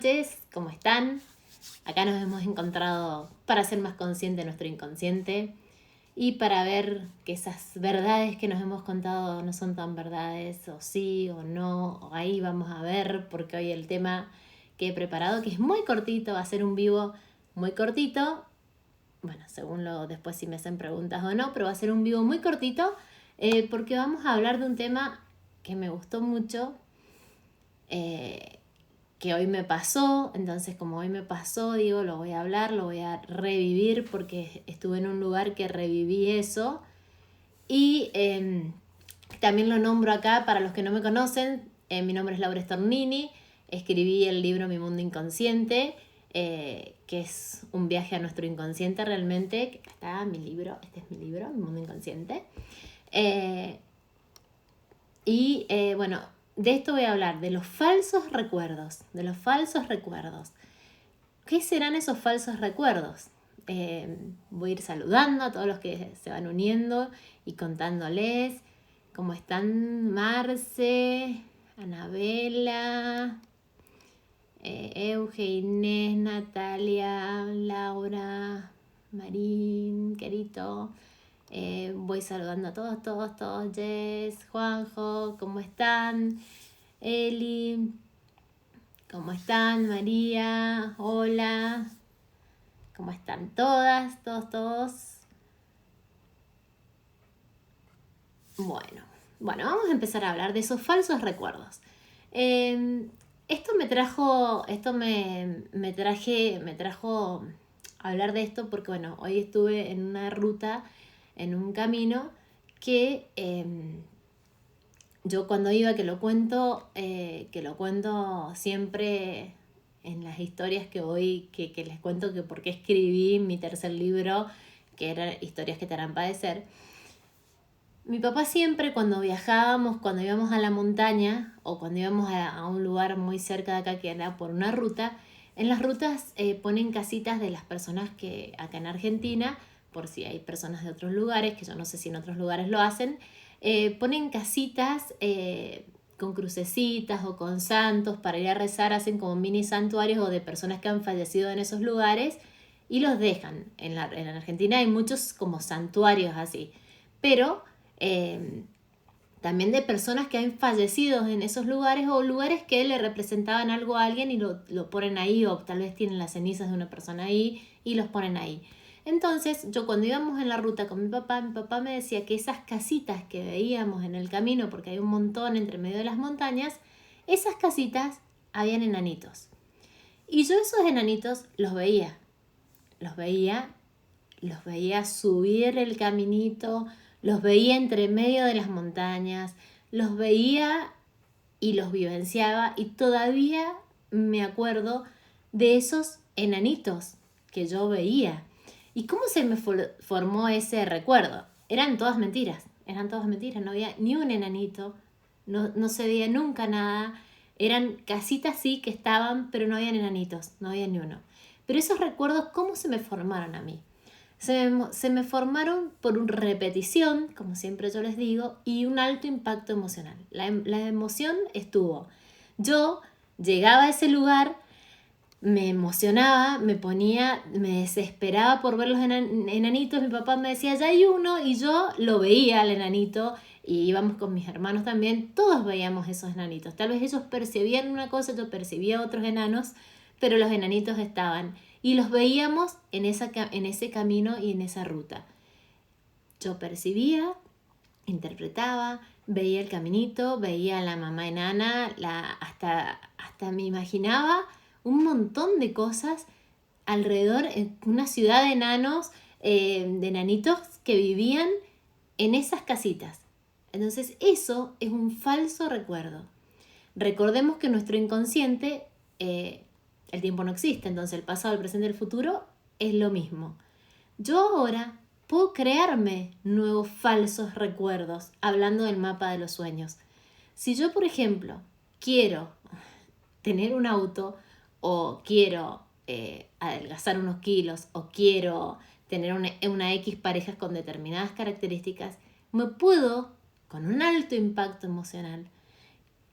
Noches, ¿cómo están? Acá nos hemos encontrado para ser más consciente de nuestro inconsciente y para ver que esas verdades que nos hemos contado no son tan verdades, o sí o no, o ahí vamos a ver, porque hoy el tema que he preparado, que es muy cortito, va a ser un vivo muy cortito, bueno, según lo después si me hacen preguntas o no, pero va a ser un vivo muy cortito, porque vamos a hablar de un tema que me gustó mucho, que hoy me pasó. Entonces, como hoy me pasó, digo, lo voy a hablar, lo voy a revivir porque estuve en un lugar que reviví eso. Y también lo nombro acá para los que no me conocen. Mi nombre es Laura Stornini. Escribí el libro Mi Mundo Inconsciente, que es un viaje a nuestro inconsciente realmente. Acá está mi libro, este es mi libro, Mi Mundo Inconsciente. Bueno, de esto voy a hablar, de los falsos recuerdos, ¿Qué serán esos falsos recuerdos? Voy a ir saludando a todos los que se van uniendo y contándoles cómo están Marce, Anabela, Euge, Inés, Natalia, Laura, Marín, Querito. Voy saludando a todos, Jess, Juanjo, ¿cómo están? Eli, ¿cómo están? María, hola, ¿cómo están todos? Bueno, vamos a empezar a hablar de esos falsos recuerdos. Esto me trajo a hablar de esto porque, bueno, hoy estuve en una ruta, en un camino que yo cuando iba, que lo cuento siempre en las historias que voy, que les cuento que por qué escribí mi tercer libro, que eran historias que te harán padecer. Mi papá siempre cuando viajábamos, cuando íbamos a la montaña o cuando íbamos a un lugar muy cerca de acá que era por una ruta, en las rutas ponen casitas de las personas que acá en Argentina, por si hay personas de otros lugares, que yo no sé si en otros lugares lo hacen, ponen casitas con crucecitas o con santos para ir a rezar, hacen como mini santuarios o de personas que han fallecido en esos lugares y los dejan. En Argentina hay muchos como santuarios así, pero también de personas que han fallecido en esos lugares o lugares que le representaban algo a alguien y lo ponen ahí, o tal vez tienen las cenizas de una persona ahí y los ponen ahí. Entonces, yo cuando íbamos en la ruta con mi papá me decía que esas casitas que veíamos en el camino, porque hay un montón entre medio de las montañas, esas casitas habían enanitos. Y yo esos enanitos los veía subir el caminito, los veía entre medio de las montañas, los veía y los vivenciaba, y todavía me acuerdo de esos enanitos que yo veía. ¿Y cómo se me formó ese recuerdo? Eran todas mentiras, no había ni un enanito, no se veía nunca nada, eran casitas sí que estaban, pero no habían enanitos, no había ni uno. Pero esos recuerdos, ¿cómo se me formaron a mí? Se me formaron por una repetición, como siempre yo les digo, y un alto impacto emocional. La emoción estuvo. Yo llegaba a ese lugar, me emocionaba, me desesperaba por ver los enanitos. Mi papá me decía, ya hay uno, y yo lo veía al enanito, y íbamos con mis hermanos también, todos veíamos esos enanitos. Tal vez ellos percibían una cosa, yo percibía otros enanos, pero los enanitos estaban. Y los veíamos en ese camino y en esa ruta. Yo percibía, interpretaba, veía el caminito, veía a la mamá enana, hasta me imaginaba un montón de cosas alrededor, en una ciudad de enanos, de enanitos que vivían en esas casitas. Entonces eso es un falso recuerdo. Recordemos que nuestro inconsciente, el tiempo no existe, entonces el pasado, el presente y el futuro es lo mismo. Yo ahora puedo crearme nuevos falsos recuerdos, hablando del mapa de los sueños. Si yo, por ejemplo, quiero tener un auto, o quiero adelgazar unos kilos, o quiero tener una X parejas con determinadas características, me puedo, con un alto impacto emocional,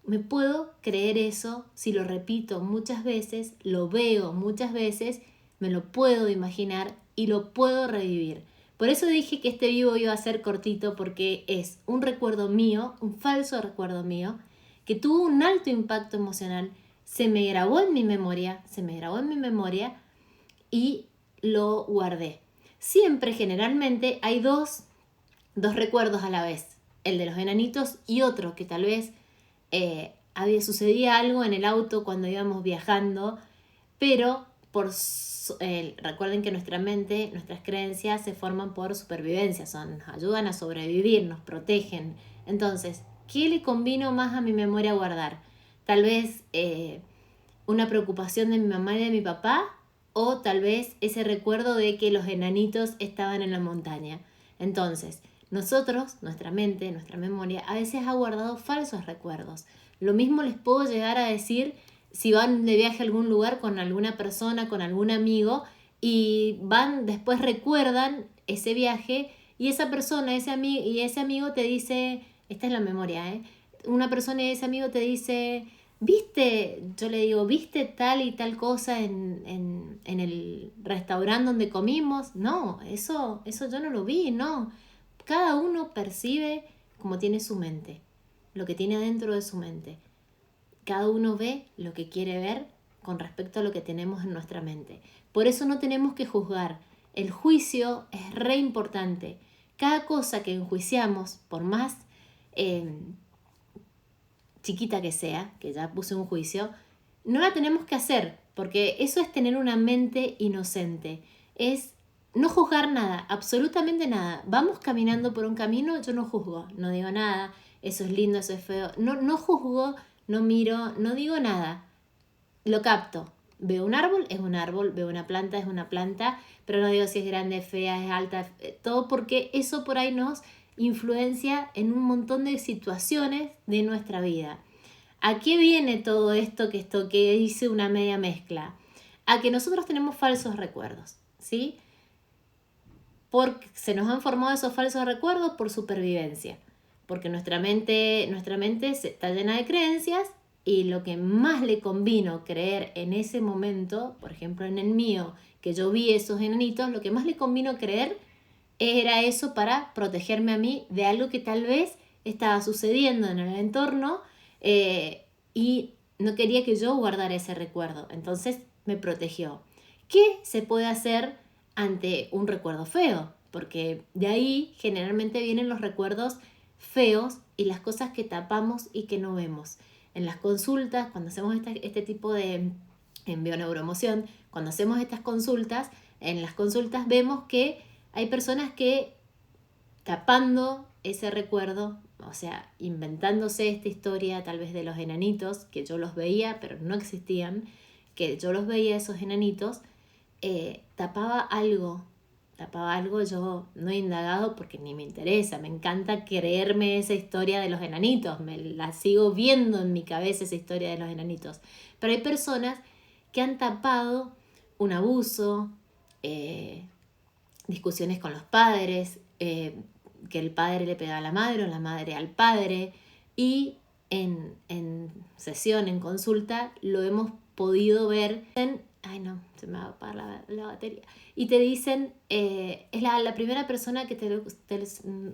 me puedo creer eso si lo repito muchas veces, lo veo muchas veces, me lo puedo imaginar y lo puedo revivir. Por eso dije que este vivo iba a ser cortito, porque es un recuerdo mío, un falso recuerdo mío, que tuvo un alto impacto emocional, se me grabó en mi memoria, y lo guardé. Siempre, generalmente, hay dos recuerdos a la vez, el de los enanitos y otro que tal vez sucedía algo en el auto cuando íbamos viajando, pero recuerden que nuestra mente, nuestras creencias se forman por supervivencia, nos ayudan a sobrevivir, nos protegen. Entonces, ¿qué le convino más a mi memoria guardar? Tal vez una preocupación de mi mamá y de mi papá, o tal vez ese recuerdo de que los enanitos estaban en la montaña. Entonces, nosotros, nuestra mente, nuestra memoria, a veces ha guardado falsos recuerdos. Lo mismo les puedo llegar a decir si van de viaje a algún lugar con alguna persona, con algún amigo, y después recuerdan ese viaje, y esa persona, ese amigo te dice, esta es la memoria, una persona y ese amigo te dice, ¿viste? Yo le digo, ¿viste tal y tal cosa en el restaurante donde comimos? No, eso yo no lo vi, no. Cada uno percibe como tiene su mente, lo que tiene adentro de su mente. Cada uno ve lo que quiere ver con respecto a lo que tenemos en nuestra mente. Por eso no tenemos que juzgar. El juicio es re importante. Cada cosa que enjuiciamos, por más chiquita que sea, que ya puse un juicio, no la tenemos que hacer, porque eso es tener una mente inocente. Es no juzgar nada, absolutamente nada. Vamos caminando por un camino, yo no juzgo, no digo nada, eso es lindo, eso es feo. No juzgo, no miro, no digo nada. Lo capto. Veo un árbol, es un árbol, veo una planta, es una planta, pero no digo si es grande, fea, es alta, todo, porque eso por ahí nos influencia en un montón de situaciones de nuestra vida. ¿A qué viene todo esto que hice una media mezcla? A que nosotros tenemos falsos recuerdos, ¿sí? Porque se nos han formado esos falsos recuerdos por supervivencia, porque nuestra mente está llena de creencias, y lo que más le convino creer en ese momento, por ejemplo en el mío, que yo vi esos enanitos, lo que más le convino creer era eso para protegerme a mí de algo que tal vez estaba sucediendo en el entorno, y no quería que yo guardara ese recuerdo. Entonces me protegió. ¿Qué se puede hacer ante un recuerdo feo? Porque de ahí generalmente vienen los recuerdos feos y las cosas que tapamos y que no vemos. En las consultas, cuando hacemos este tipo de en bioneuroemoción, cuando hacemos estas consultas, en las consultas vemos que hay personas que, tapando ese recuerdo, o sea, inventándose esta historia tal vez de los enanitos, que yo los veía pero no existían, que yo los veía esos enanitos, tapaba algo, yo no he indagado porque ni me interesa, me encanta creerme esa historia de los enanitos, me la sigo viendo en mi cabeza esa historia de los enanitos, pero hay personas que han tapado un abuso, discusiones con los padres, que el padre le pega a la madre o la madre al padre, y en sesión, en consulta, lo hemos podido ver ay no, se me va a apagar la batería, y te dicen, es la primera persona que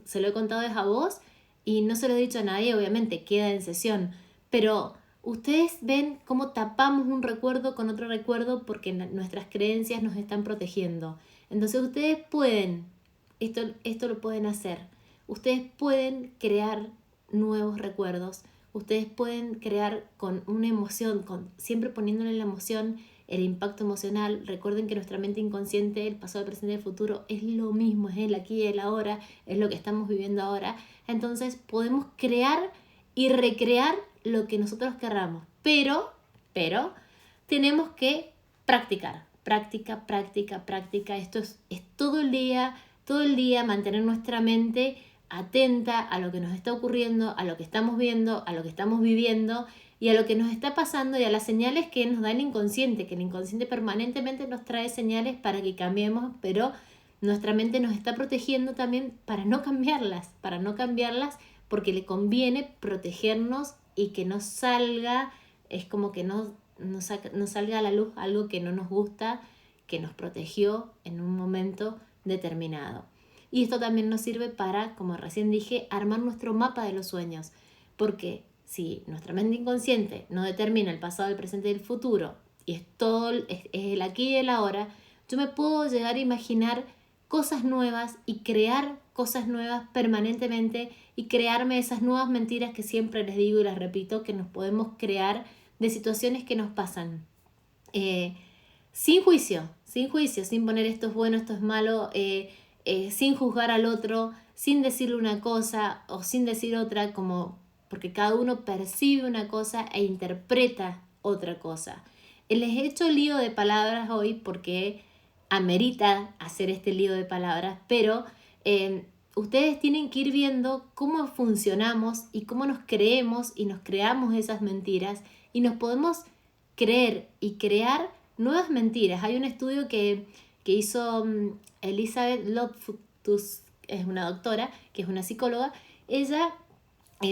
se lo he contado es a vos, y no se lo he dicho a nadie, obviamente queda en sesión, pero ustedes ven cómo tapamos un recuerdo con otro recuerdo porque nuestras creencias nos están protegiendo. Entonces ustedes pueden, esto lo pueden hacer, ustedes pueden crear nuevos recuerdos, ustedes pueden crear con una emoción, siempre poniéndole la emoción, el impacto emocional. Recuerden que nuestra mente inconsciente, el pasado, el presente y el futuro es lo mismo, es el aquí y el ahora, es lo que estamos viviendo ahora. Entonces podemos crear y recrear lo que nosotros querramos, pero tenemos que practicar, práctica. Esto es todo el día mantener nuestra mente atenta a lo que nos está ocurriendo, a lo que estamos viendo, a lo que estamos viviendo y a lo que nos está pasando y a las señales que nos da el inconsciente, que el inconsciente permanentemente nos trae señales para que cambiemos, pero nuestra mente nos está protegiendo también para no cambiarlas, porque le conviene protegernos y que no salga, es como que no salga a la luz algo que no nos gusta, que nos protegió en un momento determinado. Y esto también nos sirve para, como recién dije, armar nuestro mapa de los sueños. Porque si nuestra mente inconsciente no determina el pasado, el presente y el futuro, y es todo, es el aquí y el ahora, yo me puedo llegar a imaginar cosas nuevas y crear cosas nuevas permanentemente y crearme esas nuevas mentiras que siempre les digo y las repito, que nos podemos crear de situaciones que nos pasan. Sin juicio, sin poner esto es bueno, esto es malo, sin juzgar al otro, sin decirle una cosa o sin decir otra, como porque cada uno percibe una cosa e interpreta otra cosa. Les he hecho lío de palabras hoy porque amerita hacer este lío de palabras, pero ustedes tienen que ir viendo cómo funcionamos y cómo nos creemos y nos creamos esas mentiras y nos podemos creer y crear nuevas mentiras. Hay un estudio que hizo Elizabeth Loftus, es una doctora, que es una psicóloga. Ella,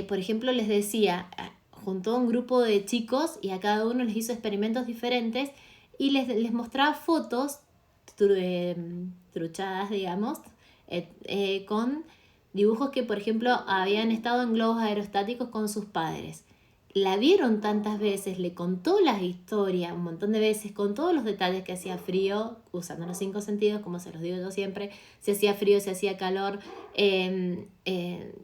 por ejemplo, les decía, juntó a un grupo de chicos y a cada uno les hizo experimentos diferentes y les mostraba fotos truchadas, digamos, con dibujos que, por ejemplo, habían estado en globos aerostáticos con sus padres. La vieron tantas veces, le contó la historia un montón de veces, con todos los detalles, que hacía frío, usando los 5 sentidos, como se los digo yo siempre, si hacía frío, si hacía calor,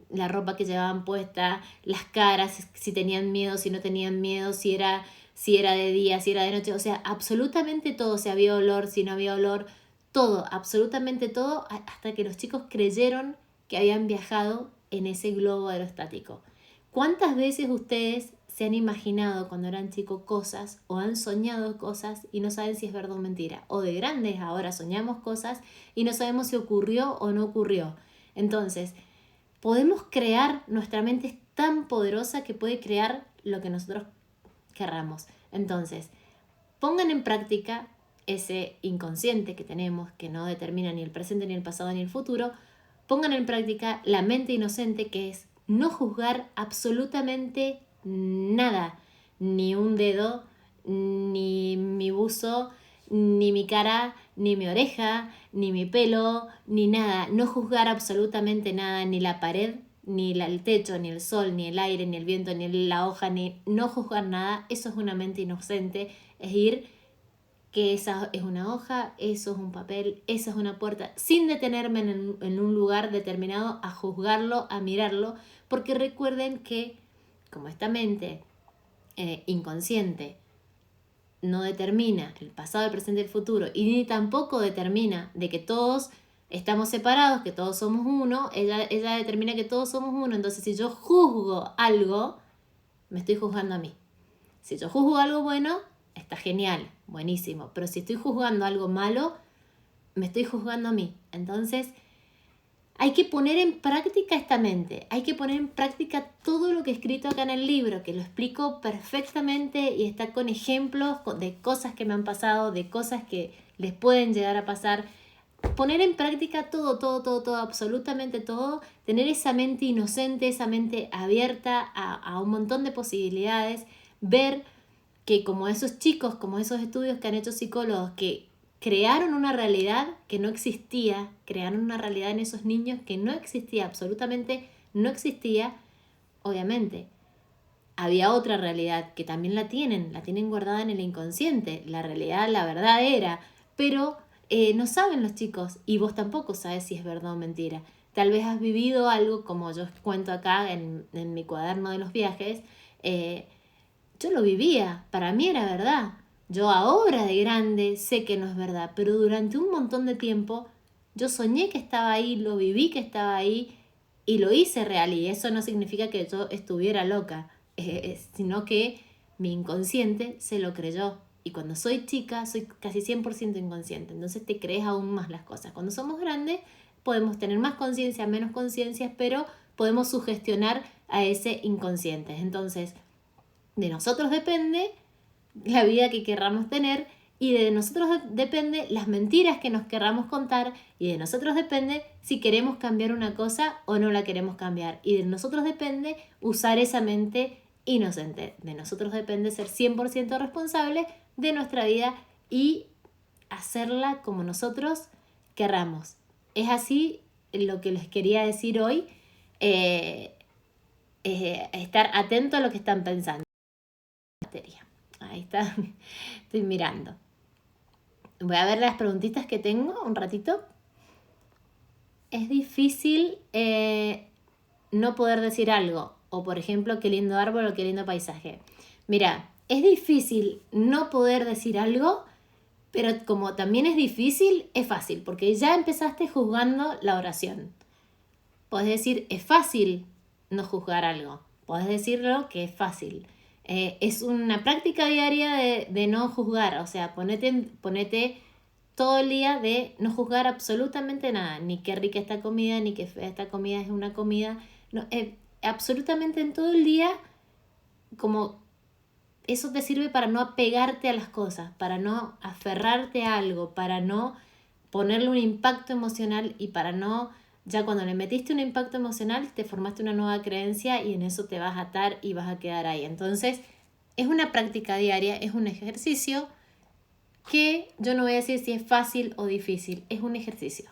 la ropa que llevaban puesta, las caras, si tenían miedo, si no tenían miedo, si era de día, si era de noche, o sea, absolutamente todo, si había olor, si no había olor, todo, absolutamente todo, hasta que los chicos creyeron que habían viajado en ese globo aerostático. ¿Cuántas veces ustedes se han imaginado cuando eran chicos cosas o han soñado cosas y no saben si es verdad o mentira? O de grandes ahora soñamos cosas y no sabemos si ocurrió o no ocurrió. Entonces, podemos crear, nuestra mente es tan poderosa que puede crear lo que nosotros querramos. Entonces, pongan en práctica ese inconsciente que tenemos, que no determina ni el presente, ni el pasado, ni el futuro. Pongan en práctica la mente inocente, que es no juzgar absolutamente nada, ni un dedo, ni mi buzo, ni mi cara, ni mi oreja, ni mi pelo, ni nada. No juzgar absolutamente nada, ni la pared, ni el techo, ni el sol, ni el aire, ni el viento, ni la hoja, ni no juzgar nada. Eso es una mente inocente, es ir que esa es una hoja, eso es un papel, esa es una puerta, sin detenerme en un lugar determinado a juzgarlo, a mirarlo, porque recuerden que como esta mente inconsciente no determina el pasado, el presente y el futuro, y ni tampoco determina de que todos estamos separados, que todos somos uno, ella determina que todos somos uno. Entonces, si yo juzgo algo, me estoy juzgando a mí. Si yo juzgo algo bueno, está genial, buenísimo. Pero si estoy juzgando algo malo, me estoy juzgando a mí. Entonces, hay que poner en práctica esta mente. Hay que poner en práctica todo lo que he escrito acá en el libro, que lo explico perfectamente y está con ejemplos de cosas que me han pasado, de cosas que les pueden llegar a pasar. Poner en práctica todo, absolutamente todo. Tener esa mente inocente, esa mente abierta a un montón de posibilidades. Ver que como esos chicos, como esos estudios que han hecho psicólogos, que crearon una realidad que no existía, crearon una realidad en esos niños que no existía, absolutamente no existía. Obviamente, había otra realidad que también la tienen guardada en el inconsciente, la realidad, la verdad era, pero no saben los chicos y vos tampoco sabes si es verdad o mentira. Tal vez has vivido algo como yo cuento acá en mi cuaderno de los viajes. Yo lo vivía, para mí era verdad. Yo ahora de grande sé que no es verdad, pero durante un montón de tiempo yo soñé que estaba ahí, lo viví que estaba ahí y lo hice real. Y eso no significa que yo estuviera loca, sino que mi inconsciente se lo creyó. Y cuando soy chica soy casi 100% inconsciente, entonces te crees aún más las cosas. Cuando somos grandes podemos tener más conciencia, menos conciencia, pero podemos sugestionar a ese inconsciente. Entonces, de nosotros depende la vida que querramos tener y de nosotros depende las mentiras que nos querramos contar y de nosotros depende si queremos cambiar una cosa o no la queremos cambiar y de nosotros depende usar esa mente inocente. De nosotros depende ser 100% responsable de nuestra vida y hacerla como nosotros querramos. Es así lo que les quería decir hoy. Estar atento a lo que están pensando. Ahí está, estoy mirando. Voy a ver las preguntitas que tengo un ratito. Es difícil no poder decir algo. O por ejemplo, qué lindo árbol o qué lindo paisaje. Mira, es difícil no poder decir algo, pero como también es difícil, es fácil. Porque ya empezaste juzgando la oración. Podés decir, es fácil no juzgar algo. Podés decirlo que es fácil. Es una práctica diaria de no juzgar. O sea, ponete todo el día de no juzgar absolutamente nada. Ni qué rica esta comida, ni qué fea esta comida es una comida. No, absolutamente en todo el día, como eso te sirve para no apegarte a las cosas, para no aferrarte a algo, para no ponerle un impacto emocional y para no... Ya cuando le metiste un impacto emocional, te formaste una nueva creencia y en eso te vas a atar y vas a quedar ahí. Entonces, es una práctica diaria, es un ejercicio que yo no voy a decir si es fácil o difícil, es un ejercicio.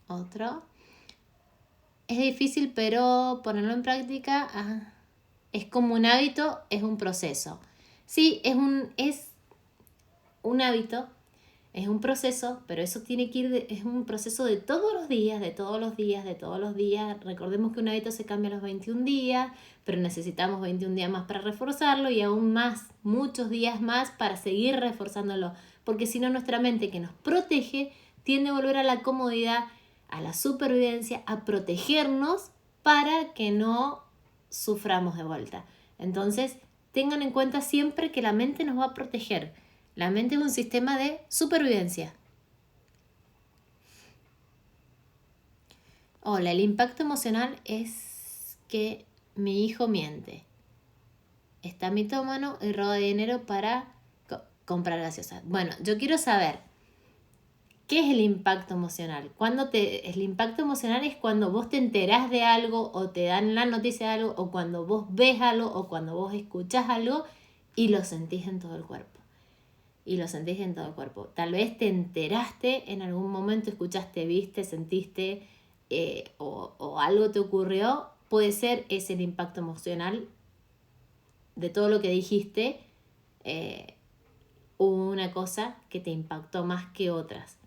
Otro. Es difícil, pero ponerlo en práctica es como un hábito, es un proceso. Sí, es un hábito. Es un proceso, pero eso tiene que ir, es un proceso de todos los días, de todos los días, de todos los días. Recordemos que un hábito se cambia a los 21 días, pero necesitamos 21 días más para reforzarlo y aún más, muchos días más para seguir reforzándolo. Porque si no, nuestra mente que nos protege tiende a volver a la comodidad, a la supervivencia, a protegernos para que no suframos de vuelta. Entonces, tengan en cuenta siempre que la mente nos va a proteger. La mente es un sistema de supervivencia. Hola, el impacto emocional es que mi hijo miente. Está mitómano y roba dinero para comprar gaseosa. Bueno, yo quiero saber, ¿qué es el impacto emocional? El impacto emocional es cuando vos te enterás de algo o te dan la noticia de algo o cuando vos ves algo o cuando vos escuchás algo y lo sentís en todo el cuerpo. Y lo sentís en todo el cuerpo. Tal vez te enteraste en algún momento, escuchaste, viste, sentiste o algo te ocurrió. Puede ser ese el impacto emocional de todo lo que dijiste. Hubo una cosa que te impactó más que otras.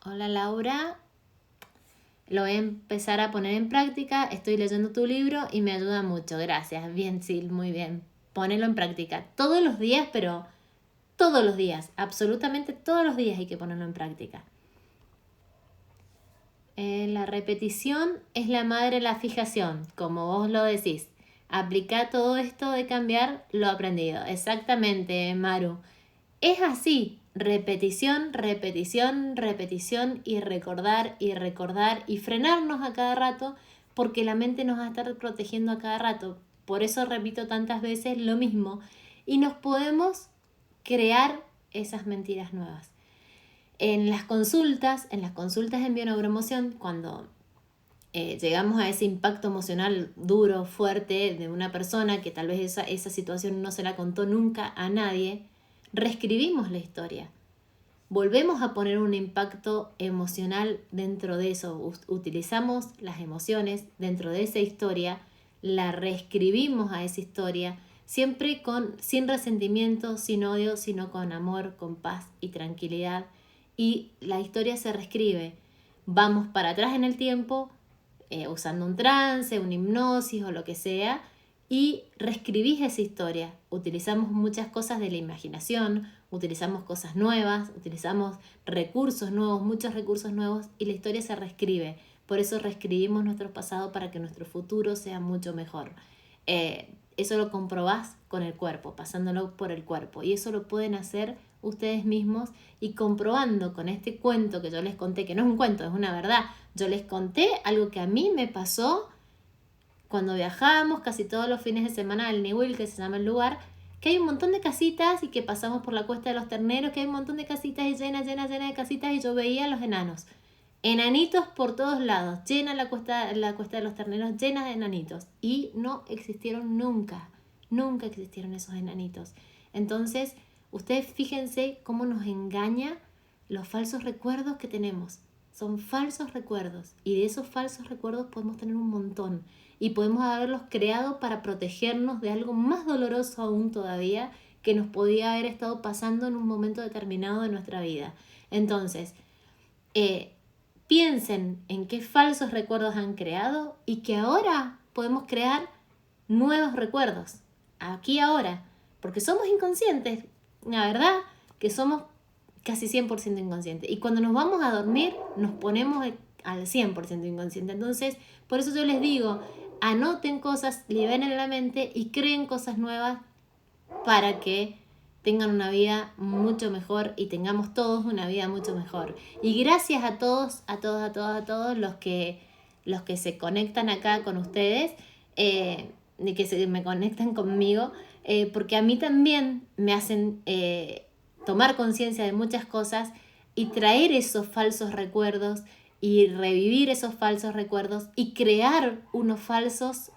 Hola Laura. Lo voy a empezar a poner en práctica. Estoy leyendo tu libro y me ayuda mucho. Gracias. Bien, Sil, muy bien. Ponelo en práctica. Todos los días, pero todos los días. Absolutamente todos los días hay que ponerlo en práctica. La repetición es la madre de la fijación, como vos lo decís. Aplica todo esto de cambiar lo aprendido. Exactamente, Maru. Es así. Repetición, repetición, repetición y recordar y frenarnos a cada rato porque la mente nos va a estar protegiendo a cada rato. Por eso repito tantas veces lo mismo y nos podemos crear esas mentiras nuevas. En las consultas en bioneuroemoción, cuando llegamos a ese impacto emocional duro, fuerte de una persona que tal vez esa situación no se la contó nunca a nadie, reescribimos la historia. Volvemos a poner un impacto emocional dentro de eso. Utilizamos las emociones dentro de esa historia, la reescribimos a esa historia, siempre sin resentimiento, sin odio, sino con amor, con paz y tranquilidad. Y la historia se reescribe. Vamos para atrás en el tiempo, usando un trance, una hipnosis o lo que sea, y reescribís esa historia. Utilizamos muchas cosas de la imaginación, utilizamos cosas nuevas, utilizamos recursos nuevos, muchos recursos nuevos y la historia se reescribe. Por eso reescribimos nuestro pasado para que nuestro futuro sea mucho mejor. Eso lo comprobás con el cuerpo, pasándolo por el cuerpo. Y eso lo pueden hacer ustedes mismos y comprobando con este cuento que yo les conté, que no es un cuento, es una verdad. Yo les conté algo que a mí me pasó cuando viajábamos casi todos los fines de semana al Niwil, que se llama el lugar, que hay un montón de casitas y que pasamos por la Cuesta de los Terneros, que hay un montón de casitas y llena de casitas y yo veía a los enanos. Enanitos por todos lados, llena la cuesta de los Terneros, llena de enanitos. Y no existieron nunca, nunca existieron esos enanitos. Entonces, ustedes fíjense cómo nos engaña los falsos recuerdos que tenemos. Son falsos recuerdos y de esos falsos recuerdos podemos tener un montón y podemos haberlos creado para protegernos de algo más doloroso aún todavía que nos podía haber estado pasando en un momento determinado de nuestra vida. Entonces, piensen en qué falsos recuerdos han creado y que ahora podemos crear nuevos recuerdos, aquí ahora, porque somos inconscientes, la verdad que somos casi 100% inconscientes. Y cuando nos vamos a dormir, nos ponemos al 100% inconsciente. Entonces, por eso yo les digo, anoten cosas, liberen la mente y creen cosas nuevas para que tengan una vida mucho mejor y tengamos todos una vida mucho mejor. Y gracias a todos los que se conectan acá con ustedes, de que me conectan conmigo, porque a mí también me hacen tomar conciencia de muchas cosas y traer esos falsos recuerdos y revivir esos falsos recuerdos y crear unos falsos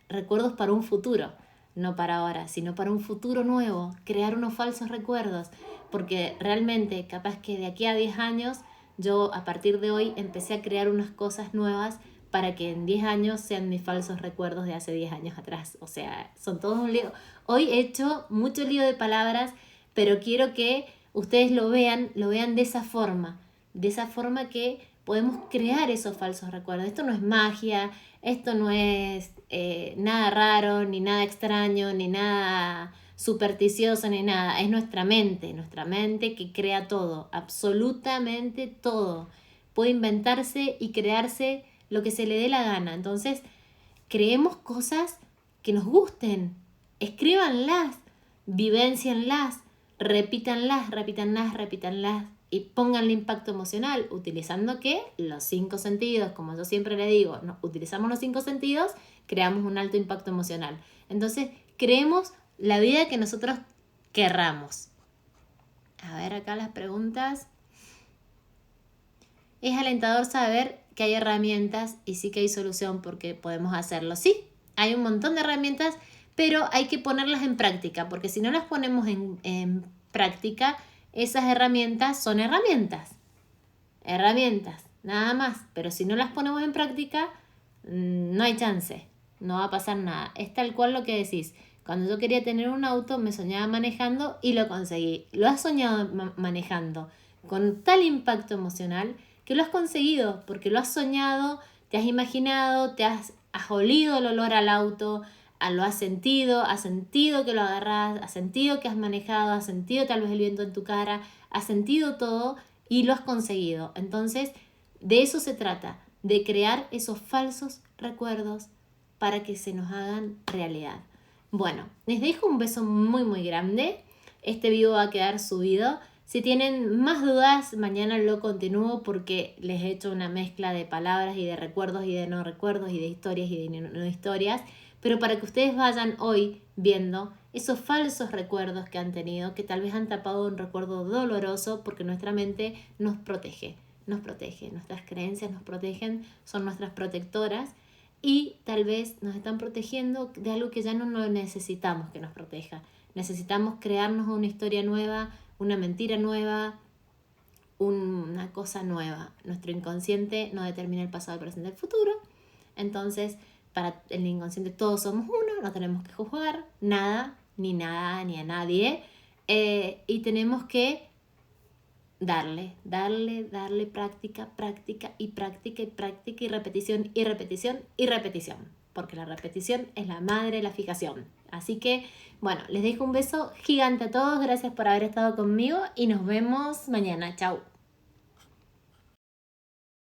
recuerdos para un futuro, no para ahora, sino para un futuro nuevo, crear unos falsos recuerdos, porque realmente capaz que de aquí a 10 años yo a partir de hoy empecé a crear unas cosas nuevas para que en 10 años sean mis falsos recuerdos de hace 10 años atrás. O sea, son todos un lío. Hoy he hecho mucho lío de palabras, pero quiero que ustedes lo vean de esa forma que podemos crear esos falsos recuerdos. Esto no es magia, esto no es nada raro, ni nada extraño, ni nada supersticioso, ni nada. Es nuestra mente que crea todo, absolutamente todo. Puede inventarse y crearse lo que se le dé la gana. Entonces, creemos cosas que nos gusten, escríbanlas, vivéncienlas, repítanlas y pónganle impacto emocional, utilizando ¿qué? Los 5 sentidos, como yo siempre le digo, utilizamos los 5 sentidos, creamos un alto impacto emocional. Entonces, creemos la vida que nosotros querramos. A ver acá las preguntas. Es alentador saber que hay herramientas y sí que hay solución porque podemos hacerlo. Sí, hay un montón de herramientas, pero hay que ponerlas en práctica, porque si no las ponemos en práctica, esas herramientas son herramientas, nada más. Pero si no las ponemos en práctica, no hay chance, no va a pasar nada. Es tal cual lo que decís. Cuando yo quería tener un auto, me soñaba manejando y lo conseguí. Lo has soñado manejando con tal impacto emocional que lo has conseguido, porque lo has soñado, te has imaginado, has olido el olor al auto, lo has sentido que lo agarras, has sentido que has manejado, has sentido tal vez el viento en tu cara, has sentido todo y lo has conseguido. Entonces, de eso se trata, de crear esos falsos recuerdos para que se nos hagan realidad. Bueno, les dejo un beso muy muy grande. Este video va a quedar subido. Si tienen más dudas, mañana lo continúo porque les he hecho una mezcla de palabras y de recuerdos y de no recuerdos y de historias y de no historias. Pero para que ustedes vayan hoy viendo esos falsos recuerdos que han tenido, que tal vez han tapado un recuerdo doloroso, porque nuestra mente nos protege, nuestras creencias nos protegen, son nuestras protectoras y tal vez nos están protegiendo de algo que ya no necesitamos que nos proteja. Necesitamos crearnos una historia nueva, una mentira nueva, una cosa nueva. Nuestro inconsciente no determina el pasado, el presente y el futuro. Entonces, para el inconsciente todos somos uno, no tenemos que juzgar nada, ni a nadie. Y tenemos que darle práctica y repetición. Porque la repetición es la madre de la fijación. Así que, bueno, les dejo un beso gigante a todos. Gracias por haber estado conmigo y nos vemos mañana. Chau.